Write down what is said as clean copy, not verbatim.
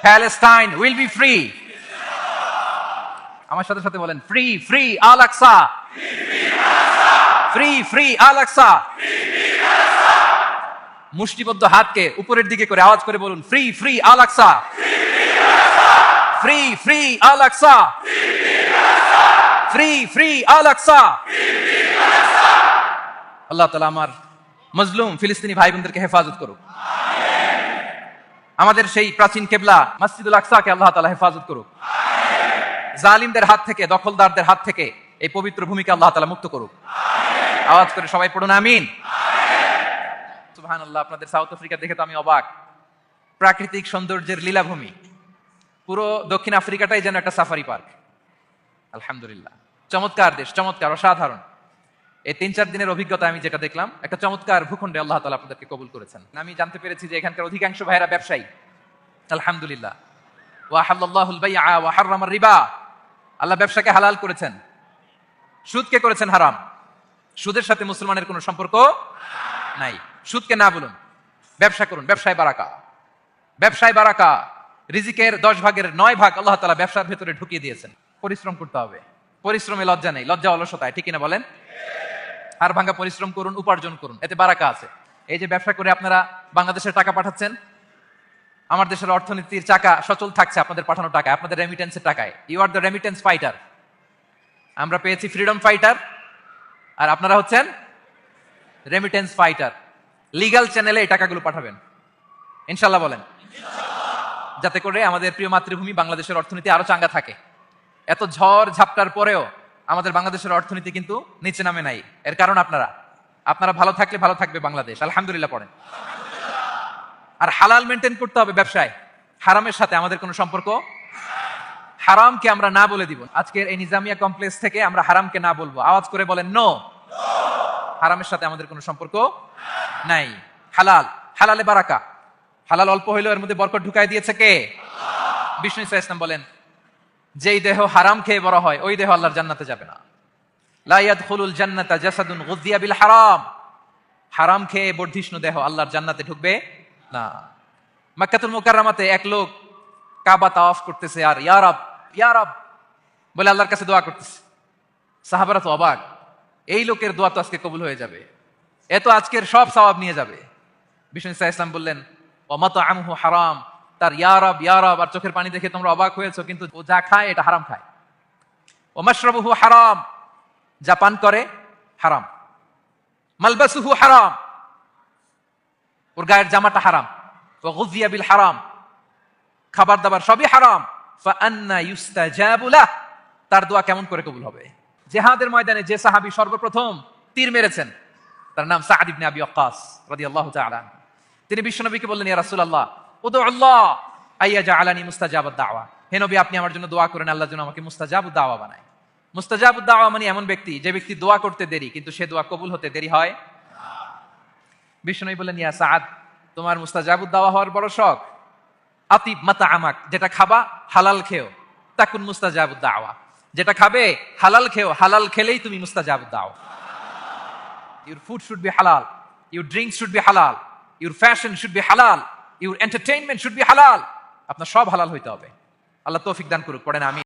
Palestine will be free. আমার সাথে সাথে বলেন, ফ্রি ফ্রি আল আকসা, ফ্রি ফ্রি আল আকসা। মুষ্টিবদ্ধ হাতকে উপরের দিকে করে আওয়াজ করে বলুন, ফ্রি ফ্রি আল আকসা, ফ্রি ফ্রি আল আকসা, ফ্রি ফ্রি আল আকসা। আল্লাহ তাআলা আমার মজলুম ফিলিস্তিনি ভাই বোনদেরকে হেফাজত করুক। আমাদের সেই প্রাচীন কেবলা মসজিদুল আকসাকে আল্লাহ তাআলা হেফাজত করুক। জালিমদের হাত থেকে, দখলদারদের হাত থেকে এই পবিত্র ভূমিকে আল্লাহ তাআলা মুক্ত করুক। আওয়াজ করে সবাই পড়ুন আমিন। সুবহানাল্লাহ। আপনাদের সাউথ আফ্রিকা দেখে তো আমি অবাক। প্রাকৃতিক সৌন্দর্যের লীলাভূমি, পুরো দক্ষিণ আফ্রিকাটাই যেন একটা সাফারি পার্ক। আলহামদুলিল্লাহ, চমৎকার দেশ, চমৎকার, অসাধারণ। এই ৩-৪ দিনের অভিজ্ঞতা আমি যেটা দেখলাম, একটা চমৎকার ভূখণ্ডে আল্লাহ তাআলা আপনাদেরকে কবুল করেছেন। আমি জানতে পেরেছি যে এখানকার অধিকাংশ ভাইয়েরা ব্যবসায়ী। আলহামদুলিল্লাহ। ওয়া হাল্লাল্লাহুল বাইআ ওয়া হাররামার রিবা। আল্লাহ ব্যবসাকে হালাল করেছেন, সুদকে করেছেন হারাম। সুদের সাথে মুসলমানের কোনো সম্পর্ক নাই। সুদকে না বলুন, ব্যবসা করুন। ব্যবসায় বারাকা, ব্যবসায় বারাকা। রিজিকের 10 ভাগের 9 ভাগ আল্লাহ তাআলা ব্যবসার ভেতরে ঢুকিয়ে দিয়েছেন। পরিশ্রম করতে হবে, পরিশ্রমে লজ্জা নেই, লজ্জা অলসতায়, ঠিক কিনা বলেন? আর ভাঙা পরিশ্রম করুন, উপার্জন করুন, এতে বারাকা আছে। এই যে ব্যবসা করে আপনারা বাংলাদেশের টাকা পাঠাচ্ছেন, আমার দেশের অর্থনীতির চাকা সচল থাকছে আপনাদের পাঠানো টাকায়, আপনাদের রেমিটেন্সের টাকায়। You are the remittance fighter. আমরা পেয়েছি ফ্রিডম ফাইটার, আর আপনারা হচ্ছেন রেমিটেন্স ফাইটার। লিগ্যাল চ্যানেলে এই টাকাগুলো পাঠাবেন ইনশাল্লাহ, বলেন, যাতে করে আমাদের প্রিয় মাতৃভূমি বাংলাদেশের অর্থনীতি আরো চাঙ্গা থাকে। এত ঝড় ঝাপটার পরেও আমাদের বাংলাদেশের অর্থনীতি কিন্তু নিচে নামে নাই। এর কারণ আপনারা ভালো থাকলে ভালো থাকবে বাংলাদেশ। আলহামদুলিল্লাহ পড়েন। আর হালাল মেনটেন করতে হবে ব্যবসায়। হারামের সাথে আমাদের কোনো সম্পর্ক, হারামকে আমরা না বলে দিব। আজকের এই নিজামিয়া কমপ্লেক্স থেকে আমরা হারামকে না বলবো। আওয়াজ করে বলেন নো। হারামের সাথে আমাদের কোনো সম্পর্ক নাই। হালাল, হালালে বারাকা। হালাল অল্প হইলেও এর মধ্যে বরকত ঢুকাই দিয়েছে কে? বিষ্ণু ইসা ইসলাম বলেন, যেই দেহ হারাম খেয়ে বড় হয় ওই দেহ আল্লাহর জান্নাতে যাবে না। লা ইয়াদখুলুল জান্নাতা জাসাদুন গুযিয়া বিল হারাম। হারাম খেয়ে বর্ধিষ্ণু দেহ আল্লাহর জান্নাতে ঢুকবে না। মক্কাতুল মুকাররমাতে এক লোক কাবা তাওয়াফ করতেছে আর ইয়া রাব, ইয়া রাব বলে আল্লাহর কাছে দোয়া করতেছে। সাহাবারা তো অবাক, এই লোকের দোয়া তো আজকে কবুল হয়ে যাবে, এ তো আজকের সব সওয়াব নিয়ে যাবে। বিষ্ণু ইসা ইসলাম বললেন, ওয়া মাতআমুহু হারাম। তার ইয়া রাব আর চোখের পানি দেখে তোমরা অবাক হয়েছো, কিন্তু ও যা খায় এটা হারাম খায়। ওয়া মাশরাবুহু হারাম, যা পান করে হারাম। মালবাসুহু হারাম, ওর গায়ের জামাটা হারাম। ওয়া গুযিয়া বিল হারাম, খাবার দাবার সবই হারাম। ফাআন্না ইউস্তাজাবু লাহ, তার দোয়া কেমন করে কবুল হবে? জিহাদের ময়দানে যে সাহাবী সর্বপ্রথম তীর মেরেছেন তার নাম সাআদ ইবনে আবি ওয়াক্কাস রাদিয়াল্লাহু তাআলা। তিনি বিশ্বনবীকে বললেন, ইয়া রাসূলুল্লাহ উদুল্লাহ আইয়াজআলানি মুস্তাজাবাদ দাওয়া। হে নবী, আপনি আমার জন্য দোয়া করেন আল্লাহ যেন আমাকে মুস্তাজাবুদ দাওয়া বানায়। মুস্তাজাবুদ দাওয়া মানে এমন ব্যক্তি যে ব্যক্তি দোয়া করতে দেরি কিন্তু সে দোয়া কবুল হতে দেরি হয়। বিশ্বনবী বললেন, ইয়া সাআদ, তোমার মুস্তাজাবুদ দাওয়া হওয়ার বড় শখ। আতিব মাতআমাক, যেটা খাবা হালাল খেও, তাকুন মুস্তাজাবুদ দাওয়া। যেটা খাবে হালাল খেও, হালাল খেলেই তুমি মুস্তাজাবুদ দাওয়া। Your food should be halal, your drinks should be halal, your fashion should be halal, your entertainment should be halal. আপনার সব হালাল হইতে হবে। আল্লাহ তৌফিক দান করুক। পড়েন আমিন।